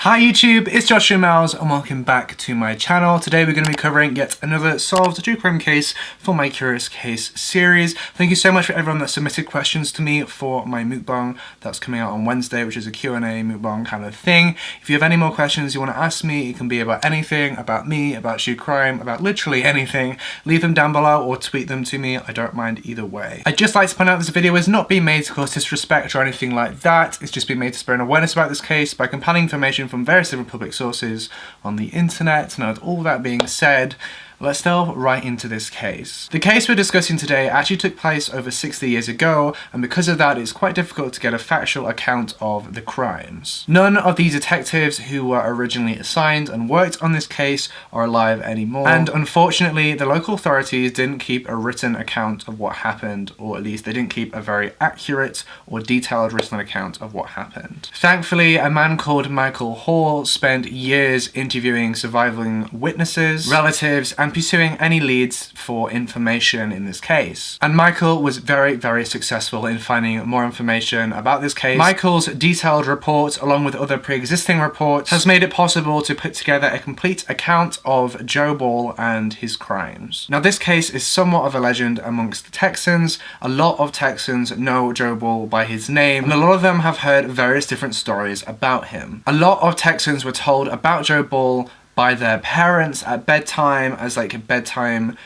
Hi YouTube, it's Joshua Miles and welcome back to my channel. Today we're going to be covering yet another solved true crime case for my Curious Case series. Thank you so much for everyone that submitted questions to me for my mukbang that's coming out on Wednesday, which is a Q&A mukbang kind of thing. If you have any more questions you want to ask me, it can be about anything, about me, about true crime, about literally anything. Leave them down below or tweet them to me, I don't mind either way. I'd just like to point out this video is not being made to cause disrespect or anything like that. It's just being made to spread awareness about this case by compiling information from various different public sources on the internet. Now, with all that being said, let's delve right into this case. The case we're discussing today actually took place over 60 years ago, and because of that it's quite difficult to get a factual account of the crimes. None of the detectives who were originally assigned and worked on this case are alive anymore, and unfortunately the local authorities didn't keep a written account of what happened, or at least they didn't keep a very accurate or detailed written account of what happened. Thankfully, a man called Michael Hall spent years interviewing surviving witnesses, relatives, and pursuing any leads for information in this case. And Michael was very successful in finding more information about this case. Michael's detailed report, along with other pre-existing reports, has made it possible to put together a complete account of Joe Ball and his crimes. Now, this case is somewhat of a legend amongst Texans. A lot of Texans know Joe Ball by his name, and a lot of them have heard various different stories about him. A lot of Texans were told about Joe Ball by their parents at bedtime as like a bedtime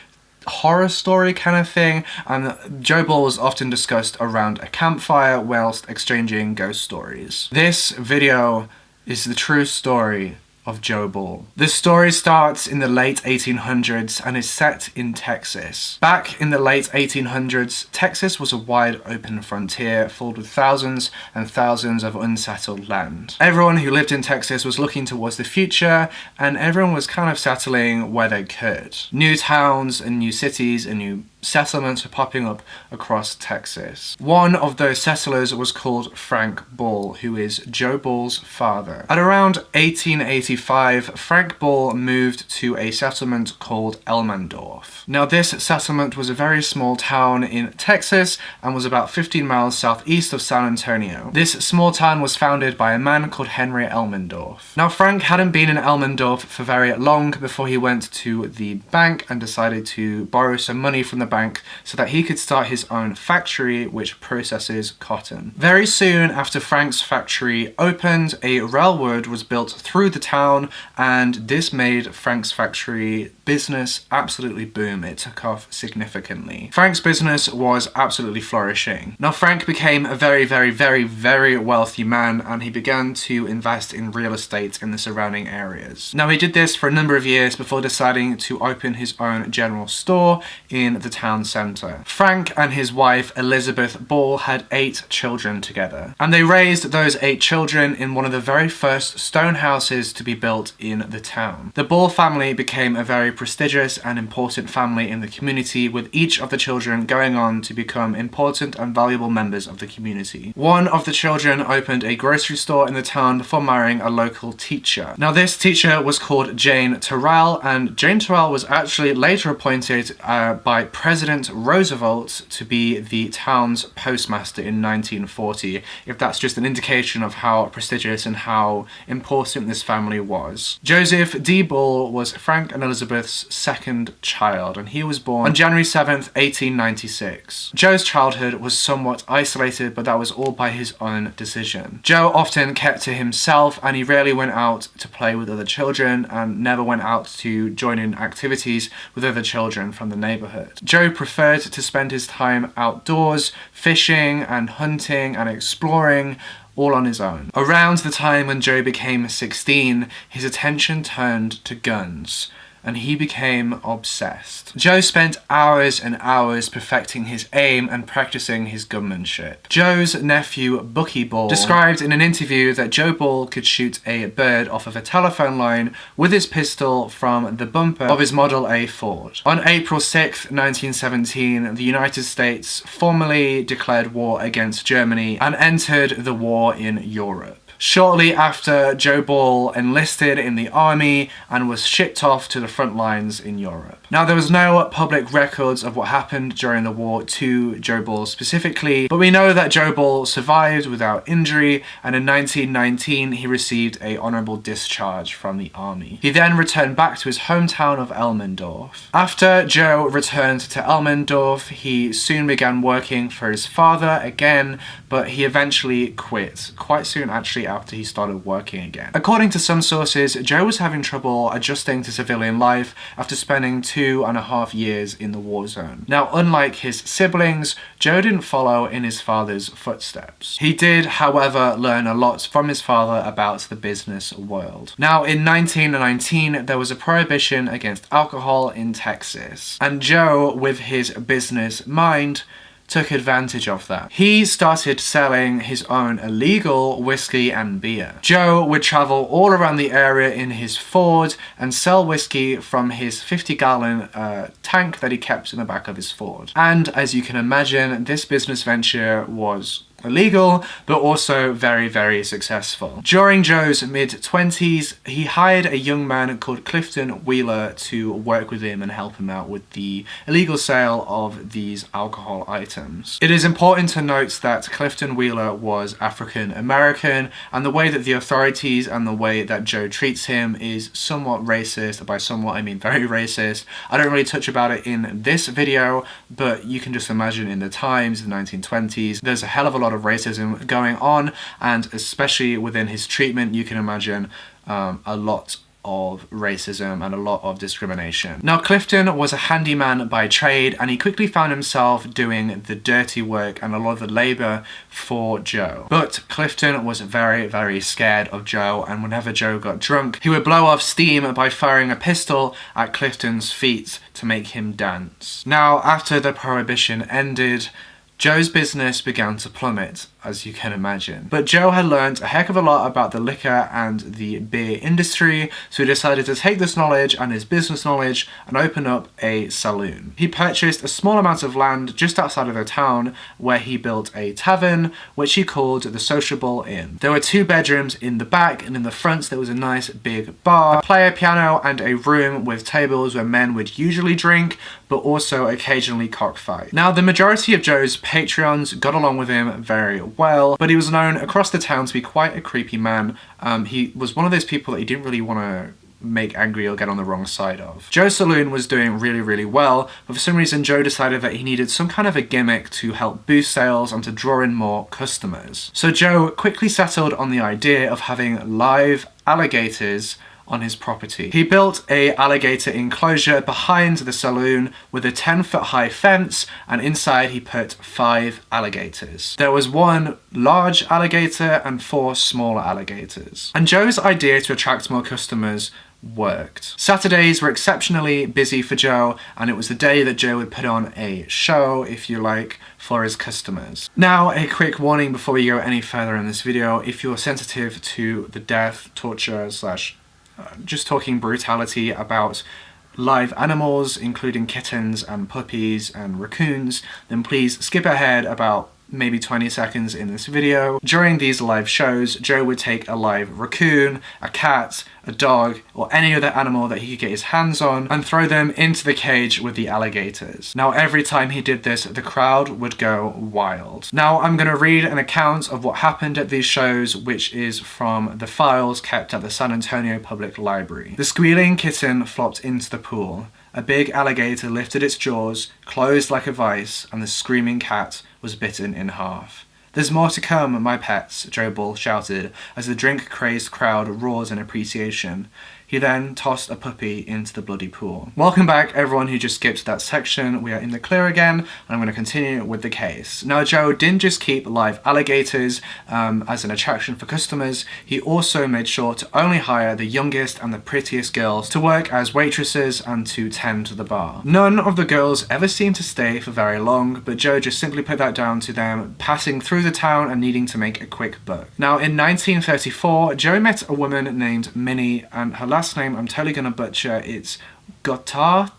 horror story kind of thing, and Joe Ball was often discussed around a campfire whilst exchanging ghost stories. This video is the true story of Joe Ball. The story starts in the late 1800s and is set in Texas. Back in the late 1800s, Texas was a wide open frontier filled with thousands and thousands of unsettled land. Everyone who lived in Texas was looking towards the future, and everyone was kind of settling where they could. New towns and new cities and new settlements were popping up across Texas. One of those settlers was called Frank Ball, who is Joe Ball's father. At around 1885, Frank Ball moved to a settlement called Elmendorf. Now, this settlement was a very small town in Texas and was about 15 miles southeast of San Antonio. This small town was founded by a man called Henry Elmendorf. Now, Frank hadn't been in Elmendorf for very long before he went to the bank and decided to borrow some money from the bank so that he could start his own factory which processes cotton. Very soon after Frank's factory opened, a railroad was built through the town, and this made Frank's factory business absolutely boom. It took off significantly. Frank's business was absolutely flourishing. Now, Frank became a very wealthy man, and he began to invest in real estate in the surrounding areas. Now, he did this for a number of years before deciding to open his own general store in the town centre. Frank and his wife Elizabeth Ball had 8 children together, and they raised those 8 children in one of the very first stone houses to be built in the town. The Ball family became a very prestigious and important family in the community, with each of the children going on to become important and valuable members of the community. One of the children opened a grocery store in the town before marrying a local teacher. Now, this teacher was called Jane Terrell, and Jane Terrell was actually later appointed by President Roosevelt to be the town's postmaster in 1940, if that's just an indication of how prestigious and how important this family was. Joseph D. Ball was Frank and Elizabeth's second child, and he was born on January 7th, 1896. Joe's childhood was somewhat isolated, but that was all by his own decision. Joe often kept to himself, and he rarely went out to play with other children and never went out to join in activities with other children from the neighborhood. Joe preferred to spend his time outdoors, fishing and hunting and exploring, all on his own. Around the time when Joe became 16, his attention turned to guns, and he became obsessed. Joe spent hours and hours perfecting his aim and practicing his gunmanship. Joe's nephew, Bucky Ball, described in an interview that Joe Ball could shoot a bird off of a telephone line with his pistol from the bumper of his Model A Ford. On April 6, 1917, the United States formally declared war against Germany and entered the war in Europe. shortly after Joe Ball enlisted in the army and was shipped off to the front lines in Europe. Now, there was no public records of what happened during the war to Joe Ball specifically, but we know that Joe Ball survived without injury, and in 1919 he received an honorable discharge from the army. He then returned back to his hometown of Elmendorf. After Joe returned to Elmendorf, he soon began working for his father again, but he eventually quit, quite soon actually after he started working again. According to some sources, Joe was having trouble adjusting to civilian life after spending 2.5 years in the war zone. Now, unlike his siblings, Joe didn't follow in his father's footsteps. He did, however, learn a lot from his father about the business world. Now, in 1919, there was a prohibition against alcohol in Texas, and Joe, with his business mind, took advantage of that. He started selling his own illegal whiskey and beer. Joe would travel all around the area in his Ford and sell whiskey from his 50-gallon tank that he kept in the back of his Ford. And as you can imagine, this business venture was illegal, but also very, very successful. During Joe's mid-20s, he hired a young man called Clifton Wheeler to work with him and help him out with the illegal sale of these alcohol items. It is important to note that Clifton Wheeler was African American, and the way that the authorities and the way that Joe treats him is somewhat racist. By somewhat, I mean very racist. I don't really touch about it in this video, but you can just imagine in the times, the 1920s, there's a hell of a lot of racism going on, and especially within his treatment, you can imagine a lot of racism and a lot of discrimination. Now, Clifton was a handyman by trade, and he quickly found himself doing the dirty work and a lot of the labor for Joe. But Clifton was very, very scared of Joe, and whenever Joe got drunk, he would blow off steam by firing a pistol at Clifton's feet to make him dance. Now, after the prohibition ended, Joe's business began to plummet, as you can imagine. But Joe had learned a heck of a lot about the liquor and the beer industry, so he decided to take this knowledge and his business knowledge and open up a saloon. He purchased a small amount of land just outside of the town where he built a tavern, which he called the Sociable Inn. There were 2 bedrooms in the back, and in the front there was a nice big bar, a player piano, and a room with tables where men would usually drink, but also occasionally cockfight. Now, the majority of Joe's patrons got along with him very well, but he was known across the town to be quite a creepy man. He was one of those people that he didn't really want to make angry or get on the wrong side of. Joe's saloon was doing really, really well, but for some reason Joe decided that he needed some kind of a gimmick to help boost sales and to draw in more customers. So Joe quickly settled on the idea of having live alligators on his property. He built a alligator enclosure behind the saloon with a 10-foot high fence, and inside he put 5 alligators. There was 1 large alligator and 4 smaller alligators. And Joe's idea to attract more customers worked. Saturdays were exceptionally busy for Joe, and it was the day that Joe would put on a show, if you like, for his customers. Now, a quick warning before we go any further in this video: if you're sensitive to the death, torture, just talking brutality about live animals, including kittens and puppies and raccoons, then please skip ahead about maybe 20 seconds in this video. During these live shows, Joe would take a live raccoon, a cat, a dog, or any other animal that he could get his hands on and throw them into the cage with the alligators. Now, every time he did this, the crowd would go wild. Now, I'm going to read an account of what happened at these shows, which is from the files kept at the San Antonio Public Library. The squealing kitten flopped into the pool. A big alligator lifted its jaws, closed like a vice, and the screaming cat was bitten in half. "There's more to come, my pets," Joe Ball shouted as the drink-crazed crowd roared in appreciation. He then tossed a puppy into the bloody pool. Welcome back, everyone who just skipped that section. We are in the clear again, and I'm going to continue with the case. Now, Joe didn't just keep live alligators as an attraction for customers. He also made sure to only hire the youngest and the prettiest girls to work as waitresses and to tend to the bar. None of the girls ever seemed to stay for very long, but Joe just simply put that down to them passing through the town and needing to make a quick buck. Now, in 1934, Joe met a woman named Minnie, and her last name I'm totally gonna butcher. It's Gotthard.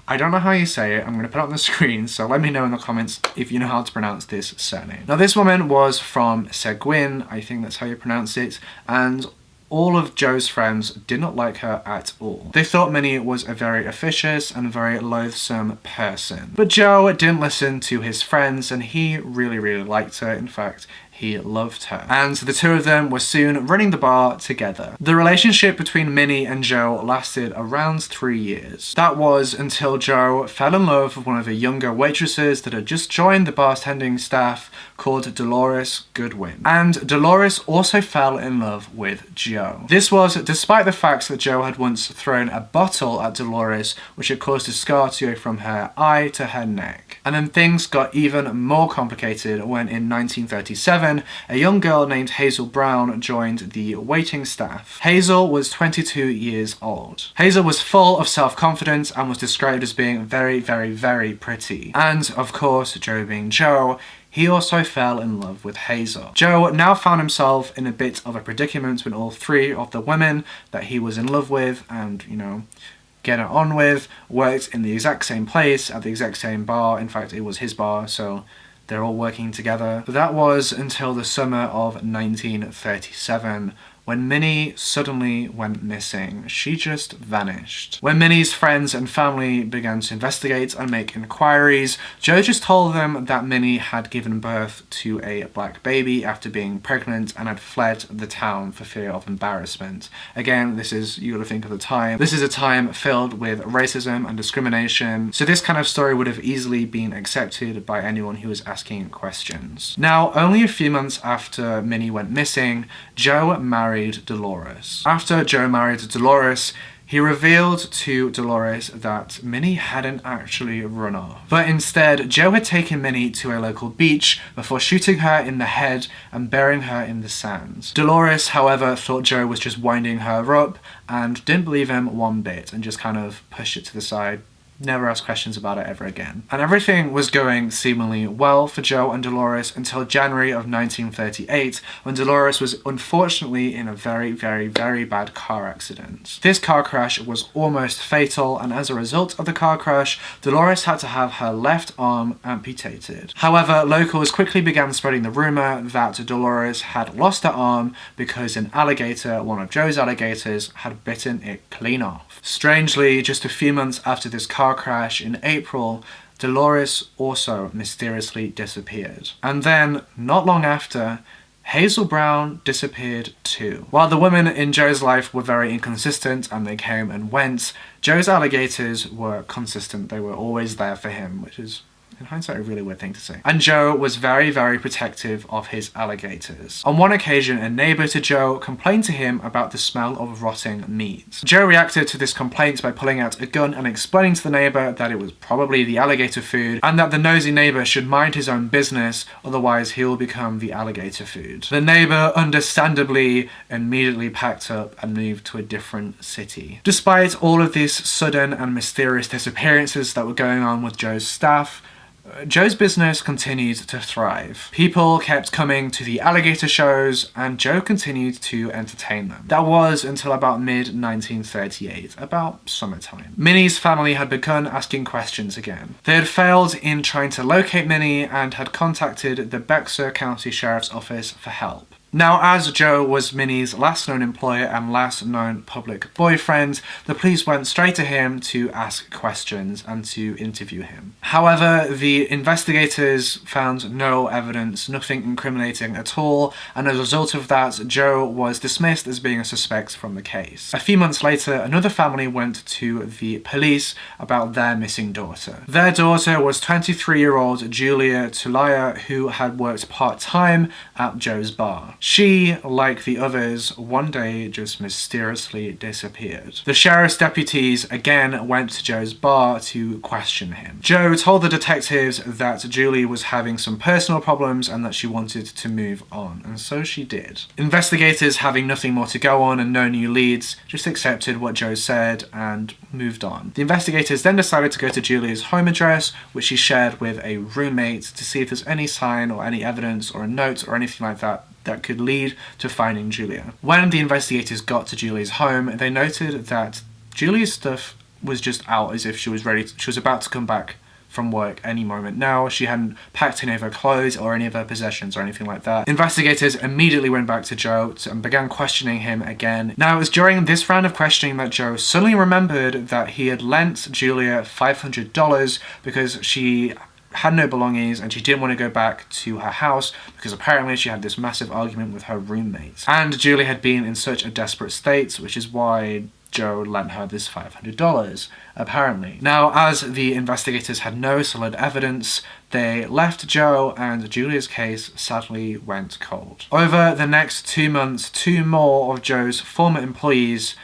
I don't know how you say it. I'm going to put it on the screen, so let me know in the comments if you know how to pronounce this surname. Now, this woman was from Seguin, I think that's how you pronounce it, and all of Joe's friends did not like her at all. They thought Minnie was a very officious and very loathsome person. But Joe didn't listen to his friends, and he really, really liked her. In fact, he loved her. And the two of them were soon running the bar together. The relationship between Minnie and Joe lasted around 3 years. That was until Joe fell in love with one of the younger waitresses that had just joined the bartending staff, called Dolores Goodwin. And Dolores also fell in love with Joe. This was despite the fact that Joe had once thrown a bottle at Dolores, which had caused a scar to go from her eye to her neck. And then things got even more complicated when in 1937, a young girl named Hazel Brown joined the waiting staff. Hazel was 22 years old. Hazel was full of self-confidence and was described as being very, very, very pretty. And of course, Joe being Joe, he also fell in love with Hazel. Joe now found himself in a bit of a predicament when all three of the women that he was in love with and, you know, get it on with, worked in the exact same place at the exact same bar. In fact, it was his bar, so they're all working together. But that was until the summer of 1937, when Minnie suddenly went missing. She just vanished. When Minnie's friends and family began to investigate and make inquiries, Joe just told them that Minnie had given birth to a black baby after being pregnant and had fled the town for fear of embarrassment. Again, this is, you gotta think of the time. This is a time filled with racism and discrimination, so this kind of story would have easily been accepted by anyone who was asking questions. Now, only a few months after Minnie went missing, Joe married Dolores. After Joe married Dolores, he revealed to Dolores that Minnie hadn't actually run off. But instead, Joe had taken Minnie to a local beach before shooting her in the head and burying her in the sand. Dolores, however, thought Joe was just winding her up and didn't believe him one bit and just kind of pushed it to the side. Never asked questions about it ever again. And everything was going seemingly well for Joe and Dolores until January of 1938, when Dolores was unfortunately in a very, very, very bad car accident. This car crash was almost fatal, and as a result of the car crash, Dolores had to have her left arm amputated. However, locals quickly began spreading the rumor that Dolores had lost her arm because an alligator, one of Joe's alligators, had bitten it clean off. Strangely, just a few months after this car crash in April, Dolores also mysteriously disappeared. And then, not long after, Hazel Brown disappeared too. While the women in Joe's life were very inconsistent and they came and went, Joe's alligators were consistent. They were always there for him, which is, in hindsight, a really weird thing to say. And Joe was very, very protective of his alligators. On one occasion, a neighbor to Joe complained to him about the smell of rotting meat. Joe reacted to this complaint by pulling out a gun and explaining to the neighbor that it was probably the alligator food and that the nosy neighbor should mind his own business, otherwise he will become the alligator food. The neighbor, understandably, immediately packed up and moved to a different city. Despite all of these sudden and mysterious disappearances that were going on with Joe's staff, Joe's business continued to thrive. People kept coming to the alligator shows, and Joe continued to entertain them. That was until about mid-1938, about summertime. Minnie's family had begun asking questions again. They had failed in trying to locate Minnie and had contacted the Bexar County Sheriff's Office for help. Now, as Joe was Minnie's last known employer and last known public boyfriend, the police went straight to him to ask questions and to interview him. However, the investigators found no evidence, nothing incriminating at all, and as a result of that, Joe was dismissed as being a suspect from the case. A few months later, another family went to the police about their missing daughter. Their daughter was 23-year-old Julia Tulaya, who had worked part-time at Joe's bar. She, like the others, one day just mysteriously disappeared. The sheriff's deputies again went to Joe's bar to question him. Joe told the detectives that Julie was having some personal problems and that she wanted to move on, and so she did. Investigators, having nothing more to go on and no new leads, just accepted what Joe said and moved on. The investigators then decided to go to Julia's home address, which she shared with a roommate, to see if there's any sign or any evidence or a note or anything like that that could lead to finding Julia. When the investigators got to Julia's home, they noted that Julia's stuff was just out as if she was she was about to come back from work any moment now. She hadn't packed any of her clothes or any of her possessions or anything like that. Investigators immediately went back to Joe and began questioning him again. Now, it was during this round of questioning that Joe suddenly remembered that he had lent Julia $500 because she had no belongings and she didn't want to go back to her house because apparently she had this massive argument with her roommate. And Julia had been in such a desperate state, which is why Joe lent her this $500, apparently. Now, as the investigators had no solid evidence, they left Joe and Julia's case sadly went cold. Over the next 2 months, 2 more of Joe's former employees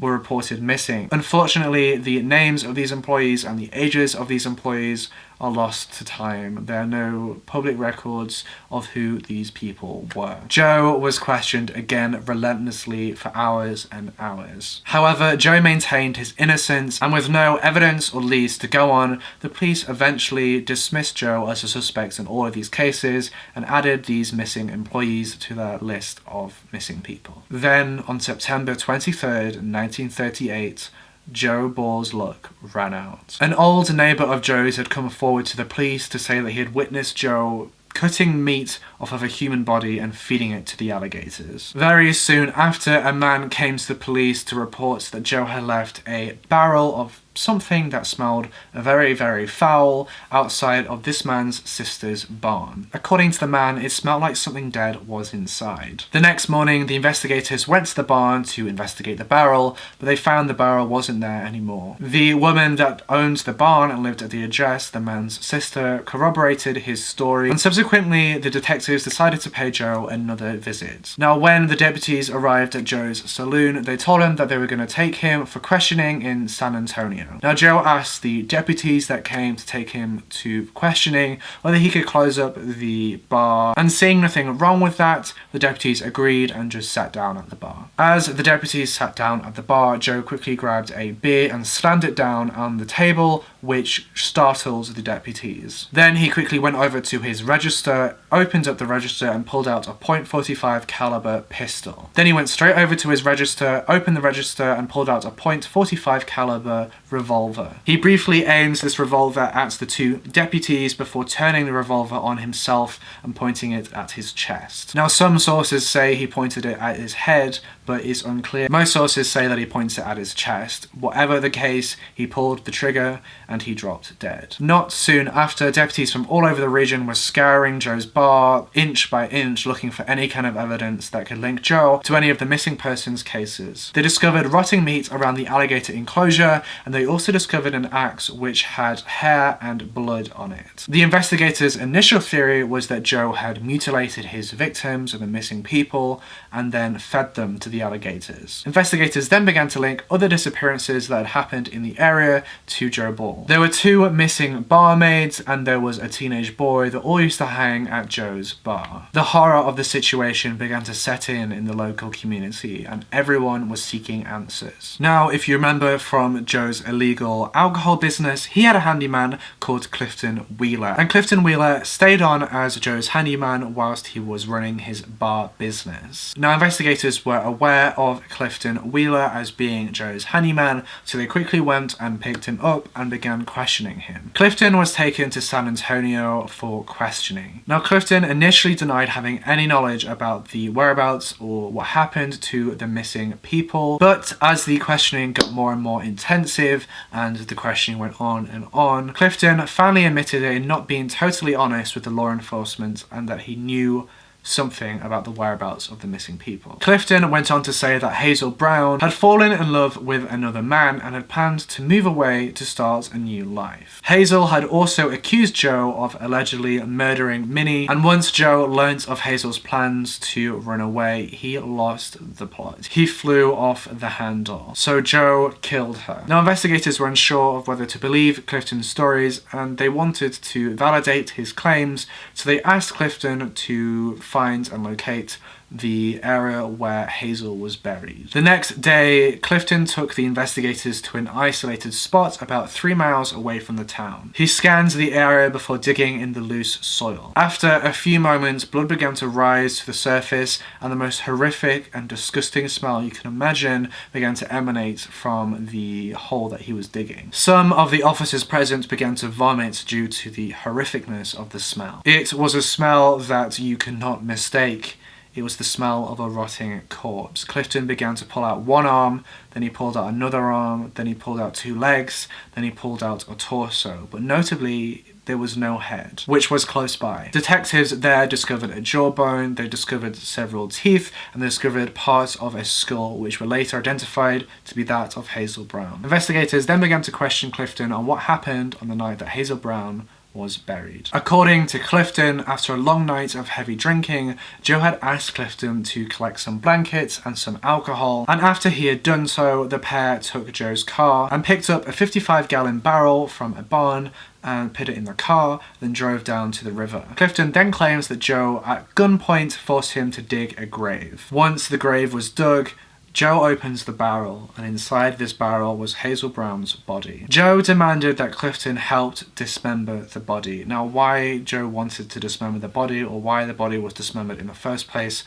were reported missing. Unfortunately, the names of these employees and the ages of these employees are lost to time. There are no public records of who these people were. Joe was questioned again relentlessly for hours and hours. However, Joe maintained his innocence, and with no evidence or leads to go on, the police eventually dismissed Joe as a suspect in all of these cases and added these missing employees to their list of missing people. Then, on September 23rd, 1938, Joe Ball's luck ran out. An old neighbour of Joe's had come forward to the police to say that he had witnessed Joe cutting meat off of a human body and feeding it to the alligators. Very soon after, a man came to the police to report that Joe had left a barrel of something that smelled very, very foul outside of this man's sister's barn. According to the man, it smelled like something dead was inside. The next morning, the investigators went to the barn to investigate the barrel, but they found the barrel wasn't there anymore. The woman that owned the barn and lived at the address, the man's sister, corroborated his story, and subsequently the detectives decided to pay Joe another visit. Now, when the deputies arrived at Joe's saloon, they told him that they were going to take him for questioning in San Antonio. Now, Joe asked the deputies that came to take him to questioning whether he could close up the bar, and seeing nothing wrong with that, the deputies agreed and just sat down at the bar. As the deputies sat down at the bar, Joe quickly grabbed a beer and slammed it down on the table, which startled the deputies. Then he quickly went over to his register, opened up the register and pulled out a .45 caliber pistol. Then he went straight over to his register, opened the register and pulled out a .45 caliber revolver. He briefly aimed this revolver at the 2 deputies before turning the revolver on himself and pointing it at his chest. Now, some sources say he pointed it at his head, but it's unclear. Most sources say that he points it at his chest. Whatever the case, he pulled the trigger and he dropped dead. Not soon after, deputies from all over the region were scouring Joe's bar inch by inch, looking for any kind of evidence that could link Joe to any of the missing persons cases. They discovered rotting meat around the alligator enclosure, and they also discovered an axe which had hair and blood on it. The investigators' initial theory was that Joe had mutilated his victims or the missing people and then fed them to the alligators. Investigators then began to link other disappearances that had happened in the area to Joe Ball. There were 2 missing barmaids and there was a teenage boy that all used to hang at Joe's bar. The horror of the situation began to set in the local community, and everyone was seeking answers. Now, if you remember from Joe's illegal alcohol business, he had a handyman called Clifton Wheeler, and Clifton Wheeler stayed on as Joe's handyman whilst he was running his bar business. Now, investigators were aware of Clifton Wheeler as being Joe's handyman, so they quickly went and picked him up and began questioning him. Clifton was taken to San Antonio for questioning. Now, Clifton initially denied having any knowledge about the whereabouts or what happened to the missing people, but as the questioning got more and more intensive and the questioning went on, Clifton finally admitted in not being totally honest with the law enforcement and that he knew something about the whereabouts of the missing people. Clifton went on to say that Hazel Brown had fallen in love with another man and had planned to move away to start a new life. Hazel had also accused Joe of allegedly murdering Minnie, and once Joe learnt of Hazel's plans to run away, he lost the plot. He flew off the handle. So Joe killed her. Now, investigators were unsure of whether to believe Clifton's stories, and they wanted to validate his claims, so they asked Clifton to find and locate the area where Hazel was buried. The next day, Clifton took the investigators to an isolated spot about 3 miles away from the town. He scanned the area before digging in the loose soil. After a few moments, blood began to rise to the surface, and the most horrific and disgusting smell you can imagine began to emanate from the hole that he was digging. Some of the officers present began to vomit due to the horrificness of the smell. It was a smell that you could not mistake. It was the smell of a rotting corpse. Clifton began to pull out one arm, then he pulled out another arm, then he pulled out 2 legs, then he pulled out a torso. But notably, there was no head, which was close by. Detectives there discovered a jawbone, they discovered several teeth, and they discovered parts of a skull, which were later identified to be that of Hazel Brown. Investigators then began to question Clifton on what happened on the night that Hazel Brown was buried. According to Clifton, after a long night of heavy drinking, Joe had asked Clifton to collect some blankets and some alcohol, and after he had done so, the pair took Joe's car and picked up a 55-gallon barrel from a barn and put it in the car, then drove down to the river. Clifton then claims that Joe, at gunpoint, forced him to dig a grave. Once the grave was dug, Joe opens the barrel, and inside this barrel was Hazel Brown's body. Joe demanded that Clifton helped dismember the body. Now, why Joe wanted to dismember the body, or why the body was dismembered in the first place,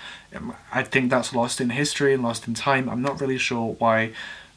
I think that's lost in history and lost in time. I'm not really sure why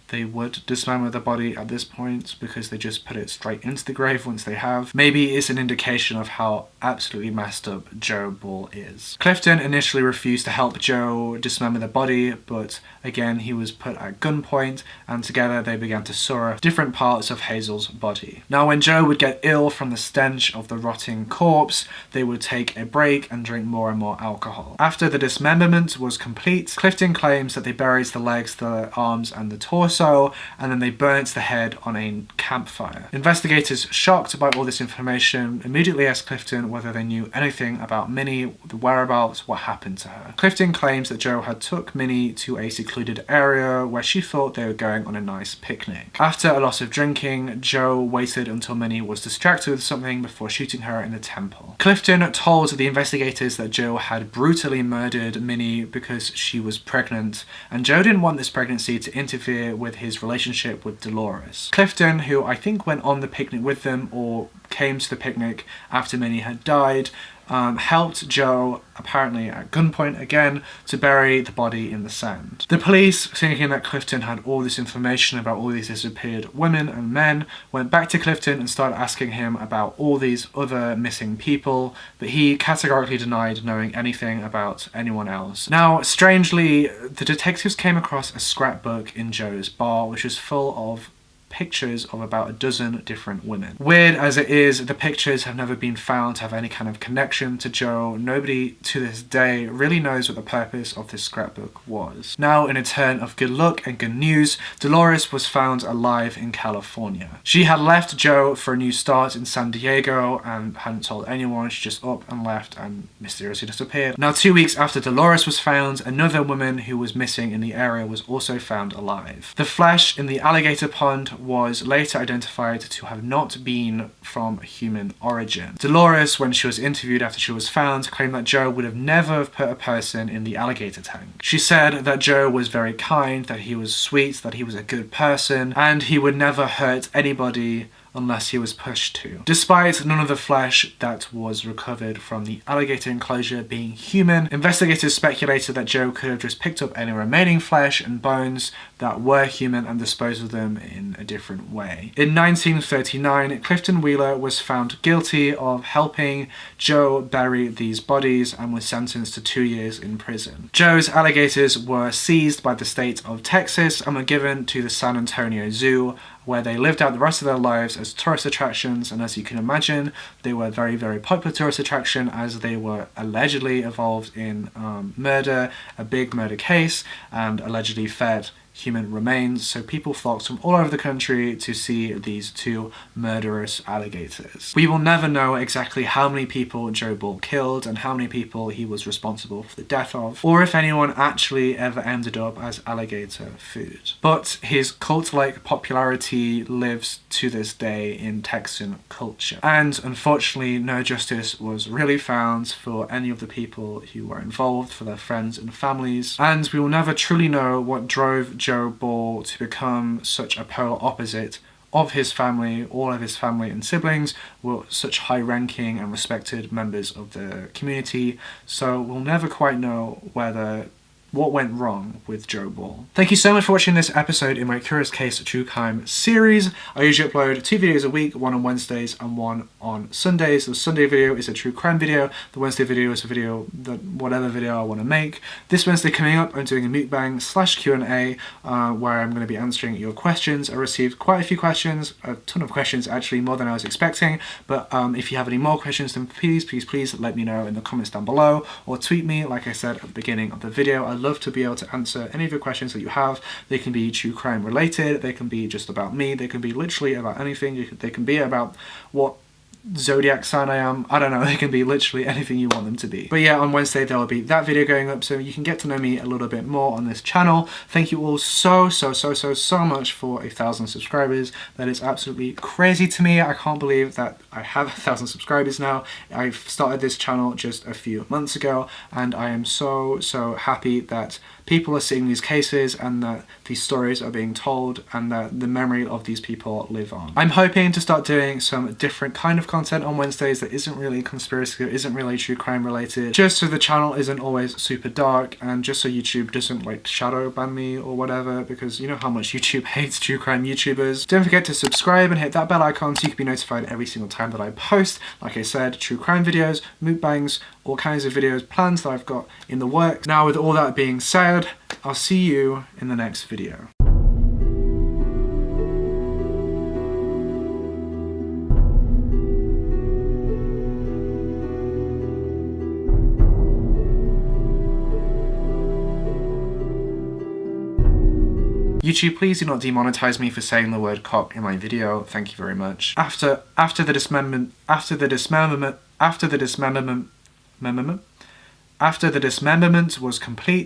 they would dismember the body at this point, because they just put it straight into the grave once they have. Maybe it's an indication of how absolutely messed up Joe Ball is. Clifton initially refused to help Joe dismember the body, but again he was put at gunpoint, and together they began to sewer different parts of Hazel's body. Now, when Joe would get ill from the stench of the rotting corpse, they would take a break and drink more and more alcohol. After the dismemberment was complete, Clifton claims that they buried the legs, the arms, and the torso, and then they burnt the head on a campfire. Investigators, shocked by all this information, immediately asked Clifton whether they knew anything about Minnie, the whereabouts, what happened to her. Clifton claims that Joe had took Minnie to a secluded area where she thought they were going on a nice picnic. After a lot of drinking, Joe waited until Minnie was distracted with something before shooting her in the temple. Clifton told the investigators that Joe had brutally murdered Minnie because she was pregnant, and Joe didn't want this pregnancy to interfere with his relationship with Dolores. Clifton, who I think went on the picnic with them or came to the picnic after Minnie had died, helped Joe, apparently at gunpoint again, to bury the body in the sand. The police, thinking that Clifton had all this information about all these disappeared women and men, went back to Clifton and started asking him about all these other missing people, but he categorically denied knowing anything about anyone else. Now, strangely, the detectives came across a scrapbook in Joe's bar, which was full of pictures of about a dozen different women. Weird as it is, the pictures have never been found to have any kind of connection to Joe. Nobody to this day really knows what the purpose of this scrapbook was. Now, in a turn of good luck and good news, Dolores was found alive in California. She had left Joe for a new start in San Diego and hadn't told anyone. She just up and left and mysteriously disappeared. Now, 2 weeks after Dolores was found, another woman who was missing in the area was also found alive. The flesh in the alligator pond was later identified to have not been from human origin. Dolores, when she was interviewed after she was found, claimed that Joe would have never put a person in the alligator tank. She said that Joe was very kind, that he was sweet, that he was a good person, and he would never hurt anybody unless he was pushed to. Despite none of the flesh that was recovered from the alligator enclosure being human, investigators speculated that Joe could have just picked up any remaining flesh and bones that were human and disposed of them in a different way. In 1939, Clifton Wheeler was found guilty of helping Joe bury these bodies and was sentenced to 2 years in prison. Joe's alligators were seized by the state of Texas and were given to the San Antonio Zoo, where they lived out the rest of their lives as tourist attractions, and as you can imagine, they were a very, very popular tourist attraction as they were allegedly involved in murder, a big murder case, and allegedly fed human remains, so people flocked from all over the country to see these two murderous alligators. We will never know exactly how many people Joe Ball killed and how many people he was responsible for the death of, or if anyone actually ever ended up as alligator food. But his cult-like popularity lives to this day in Texan culture. And unfortunately, no justice was really found for any of the people who were involved, for their friends and families. And we will never truly know what drove Joe Ball to become such a polar opposite of his family. All of his family and siblings were such high-ranking and respected members of the community, so we'll never quite know what went wrong with Joe Ball. Thank you so much for watching this episode in my Curious Case True Crime series. I usually upload 2 videos a week, one on Wednesdays and one on Sundays. The Sunday video is a true crime video. The Wednesday video is a video that whatever video I want to make. This Wednesday coming up, I'm doing a mukbang / Q&A where I'm going to be answering your questions. I received quite a few questions, a ton of questions actually, more than I was expecting. But if you have any more questions, then please let me know in the comments down below, or tweet me like I said at the beginning of the video. I'd love to be able to answer any of your questions that you have. They can be true crime related, they can be just about me, they can be literally about anything, they can be about what zodiac sign I am, I don't know, they can be literally anything you want them to be. But yeah, on Wednesday there will be that video going up, so you can get to know me a little bit more on this channel. Thank you all so much for 1,000 subscribers. That is absolutely crazy to me. I can't believe that I have 1,000 subscribers now. I've started this channel just a few months ago, and I am so happy that people are seeing these cases and that these stories are being told and that the memory of these people live on. I'm hoping to start doing some different kind of content on Wednesdays that isn't really conspiracy, isn't really true crime related, just so the channel isn't always super dark, and just so YouTube doesn't like shadow ban me or whatever, because you know how much YouTube hates true crime YouTubers. Don't forget to subscribe and hit that bell icon so you can be notified every single time that I post. Like I said, true crime videos, mukbangs, all kinds of videos, plans that I've got in the works. Now with all that being said, I'll see you in the next video. YouTube, please do not demonetize me for saying the word cock in my video. Thank you very much. After the dismemberment was complete,